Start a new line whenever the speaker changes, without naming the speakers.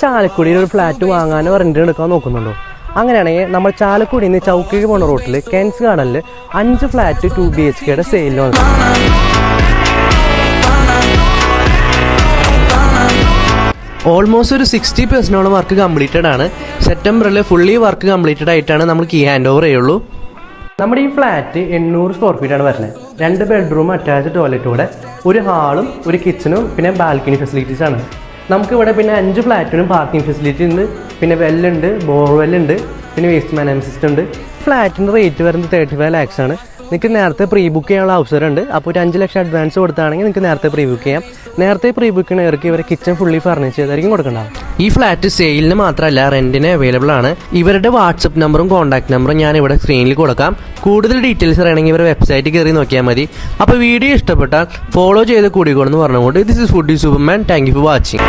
ചാലക്കുടിയിൽ ഒരു ഫ്ലാറ്റ് വാങ്ങാനോ റെന്റ് എടുക്കാൻ നോക്കുന്നുണ്ടോ? അങ്ങനെയാണെങ്കിൽ നമ്മൾ ചാലക്കുടിയിൽ നിന്ന് ചൗക്കിഴി പോണ റൂട്ടിൽ കെൻസ് ഗാർഡനിൽ 5 ഫ്ലാറ്റ് 2 BHK സെയിലിന് വന്നു. ഓൾമോസ്റ്റ് ഒരു 60% വർക്ക് കംപ്ലീറ്റഡ് ആണ്. സെപ്റ്റംബറിൽ ഫുള്ളി വർക്ക് കംപ്ലീറ്റഡ് ആയിട്ടാണ് നമ്മൾ കീ ഹാൻഡ് ഓവർ ചെയ്യുള്ളൂ. നമ്മുടെ ഈ ഫ്ലാറ്റ് 800 സ്ക്വയർ ഫീറ്റ് ആണ് വരുന്നത്. 2 ബെഡ്റൂം അറ്റാച്ച്ഡ് ടോയ്ലറ്റോടെ ഒരു ഹാളും ഒരു കിച്ചണും പിന്നെ ബാൽക്കണി ഫെസിലിറ്റീസ് ആണ്. നമുക്കിവിടെ പിന്നെ 5 ഫ്ലാറ്റിനും പാർക്കിംഗ് ഫെസിലിറ്റി ഉണ്ട്, പിന്നെ വെല്ലുണ്ട്, ബോർവെല്ലുണ്ട്, പിന്നെ വേസ്റ്റ് മാനേജ്മെന്റ് സിസ്റ്റം ഉണ്ട്. ഫ്ലാറ്റിൻ്റെ റേറ്റ് വരുന്നത് 35 lakhs ആണ്. നിങ്ങൾക്ക് നേരത്തെ പ്രീ ബുക്ക് ചെയ്യാനുള്ള അവസരമുണ്ട്. അപ്പോൾ ഒരു 5 ലക്ഷം അഡ്വാൻസ് കൊടുത്താണെങ്കിൽ നിങ്ങൾക്ക് നേരത്തെ പ്രീ ബുക്ക് ചെയ്യാം. നേരത്തെ പ്രീ ബുക്ക് ചെയ്യുന്നവർക്ക് ഇവരെ കിച്ചൺ ഫുള്ളി ഫർണിച്ച് ചെയ്തായിരിക്കും കൊടുക്കണ്ടാവും. ഈ ഫ്ലാറ്റ് സെയിലിന് മാത്രമല്ല റെന്റിന് അവൈലബിൾ ആണ്. ഇവരുടെ വാട്സപ്പ് നമ്പറും കോൺടാക്ട് നമ്പറും ഞാൻ ഇവിടെ സ്ക്രീനിൽ കൊടുക്കാം. കൂടുതൽ ഡീറ്റെയിൽസ് അറിയണമെങ്കിൽ ഇവരുടെ വെബ്സൈറ്റ് കയറി നോക്കിയാൽ മതി. അപ്പോൾ വീഡിയോ ഇഷ്ടപ്പെട്ടാൽ ഫോളോ ചെയ്ത് കൂടിക്കോണെന്ന് പറഞ്ഞുകൊണ്ട് this is foodie Superman. Thank you for watching.